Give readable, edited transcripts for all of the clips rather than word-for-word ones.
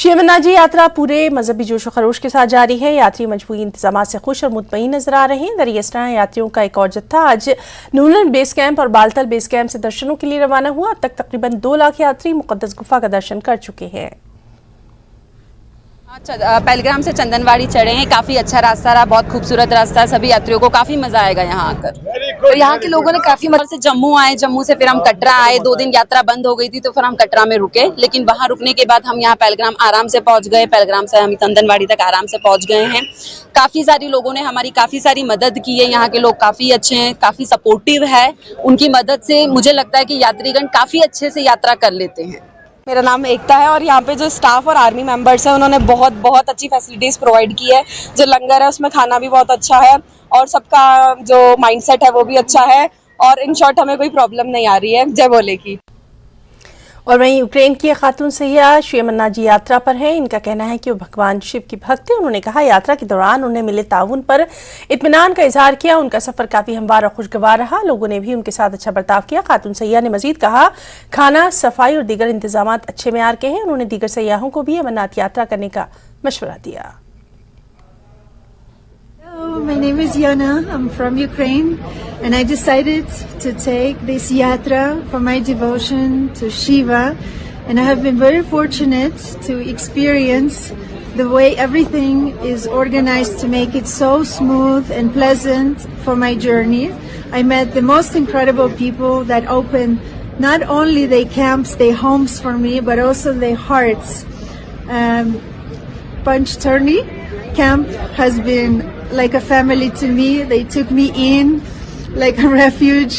श्री अमरनाथ जी यात्रा पूरे मजहबी जोश व खरोश के साथ जारी है। यात्री मजबूती इंतजाम से खुश और मुतमईन नजर आ रहे हैं। दरियास्तना यात्रियों का एक और जत्था आज नूरन बेस कैंप और बालतल बेस कैंप से दर्शनों के लिए रवाना हुआ। अब तक तकरीबन 2 लाख यात्री मुकद्दस गुफा का दर्शन कर चुके हैं। पहलगाम से चंदनवाड़ी चढ़े हैं। काफी अच्छा रास्ता रहा, बहुत खूबसूरत रास्ता। सभी यात्रियों को काफी मजा आएगा यहाँ आकर। तो यहाँ के लोगों ने काफी मजा से जम्मू आए, जम्मू से फिर हम कटरा आए। 2 दिन यात्रा बंद हो गई थी तो फिर हम कटरा में रुके, लेकिन वहाँ रुकने के बाद हम यहाँ पहलगाम आराम से पहुंच गए। पहलगाम से हम चंदनवाड़ी तक आराम से पहुंच गए हैं। काफी सारी लोगों ने हमारी काफी सारी मदद की है। यहाँ के लोग काफी अच्छे हैं, काफी सपोर्टिव है। उनकी मदद से मुझे लगता है कि यात्रीगण काफी अच्छे से यात्रा कर लेते हैं। मेरा नाम एकता है और यहाँ पे जो स्टाफ और आर्मी मेंबर्स हैं उन्होंने बहुत अच्छी फैसिलिटीज प्रोवाइड की है। जो लंगर है उसमें खाना भी बहुत अच्छा है और सबका जो माइंडसेट है वो भी अच्छा है और इन शॉर्ट हमें कोई प्रॉब्लम नहीं आ रही है। जय बोले की। और वहीं यूक्रेन की खातून सैयाह श्री अमरनाथ जी यात्रा पर हैं। इनका कहना है कि वो भगवान शिव की भक्त है। उन्होंने कहा यात्रा के दौरान उन्हें मिले ताउन पर इत्मीनान का इजहार किया। उनका सफर काफी हमवार और खुशगवार रहा। लोगों ने भी उनके साथ अच्छा बर्ताव किया। खातून सैयाह ने मजीद कहा खाना, सफाई और दीगर इंतजाम अच्छे मेयार के हैं। उन्होंने दीगर सैयाहों को भी अमरनाथ यात्रा करने का मशवरा दिया। Hello, my name is Yana. I'm from Ukraine and I decided to take this yatra for my devotion to Shiva, and I have been very fortunate to experience the way everything is organized to make it so smooth and pleasant for my journey. I met the most incredible people that open not only their camps, their homes for me, but also their hearts. Panchtarni camp has been like a family to me. They took me in like a refuge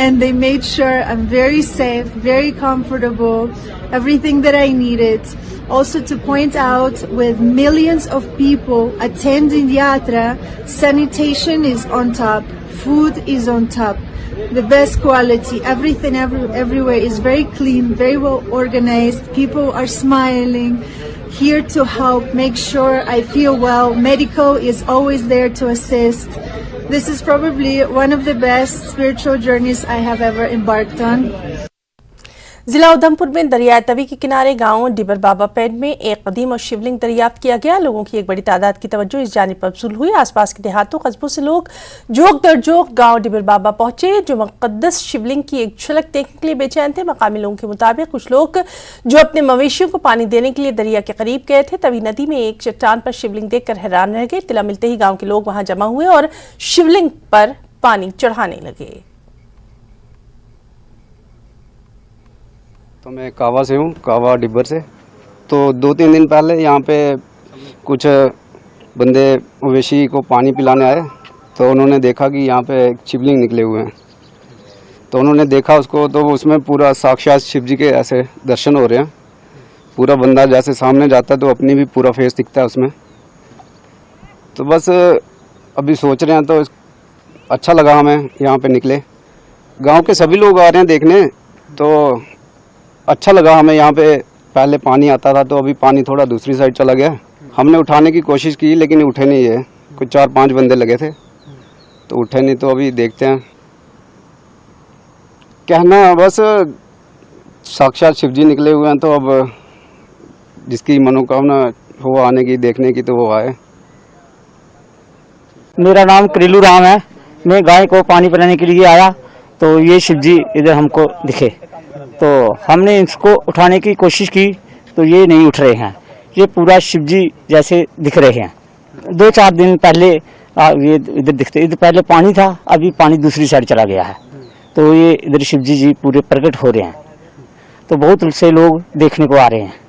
and they made sure I'm very safe, very comfortable, everything that I needed. Also to point out, with millions of people attending Yatra, sanitation is on top, food is on top, the best quality, everything everywhere is very clean, very well organized. People are smiling, here to help, make sure I feel well. Medical is always there to assist. This is probably one of the best spiritual journeys I have ever embarked on. जिला उधमपुर में दरियाए तवी के किनारे गांव डिबर बाबा पेंड में एक कदीम और शिवलिंग दरियाफ्त किया गया। लोगों की एक बड़ी तादाद की तवज्जो इस जानिब मबसूल हुई। आसपास के देहातों कस्बों से लोग जोक दर जोक गांव डिबर बाबा पहुंचे, जो मुक़द्दस शिवलिंग की एक झलक देखने के लिए बेचैन थे। मकामी लोगों के मुताबिक कुछ लोग जो अपने मवेशियों को पानी देने के लिए दरिया के करीब गए थे, तवी नदी में एक चट्टान पर शिवलिंग देखकर हैरान रह गए। इत्तला मिलते ही गाँव के लोग वहां जमा हुए और शिवलिंग पर पानी चढ़ाने लगे। तो मैं कावा से हूँ, कावा डिब्बर से। तो 2-3 दिन पहले यहाँ पे कुछ बंदे मवेशी को पानी पिलाने आए, तो उन्होंने देखा कि यहाँ पे शिवलिंग निकले हुए हैं। तो उन्होंने देखा उसको, तो उसमें पूरा साक्षात शिव जी के ऐसे दर्शन हो रहे हैं। पूरा बंदा जैसे सामने जाता है तो अपनी भी पूरा फेस दिखता है उसमें। तो बस अभी सोच रहे हैं, तो अच्छा लगा हमें यहाँ पे निकले। गाँव के सभी लोग आ रहे हैं देखने, तो अच्छा लगा हमें। यहाँ पे पहले पानी आता था, तो अभी पानी थोड़ा दूसरी साइड चला गया। हमने उठाने की कोशिश की लेकिन उठे नहीं है। कुछ 4-5 बंदे लगे थे तो उठे नहीं। तो अभी देखते हैं। कहना बस साक्षात शिव जी निकले हुए हैं, तो अब जिसकी मनोकामना हो आने की, देखने की, तो वो आए। मेरा नाम करीलू राम है। मैं गाय को पानी पिलाने के लिए आया तो ये शिव जी इधर हमको दिखे, तो हमने इसको उठाने की कोशिश की तो ये नहीं उठ रहे हैं। ये पूरा शिव जी जैसे दिख रहे हैं। 2-4 दिन पहले ये इधर दिखते, इधर पहले पानी था, अभी पानी दूसरी साइड चला गया है। तो ये इधर शिव जी पूरे प्रकट हो रहे हैं। तो बहुत से लोग देखने को आ रहे हैं।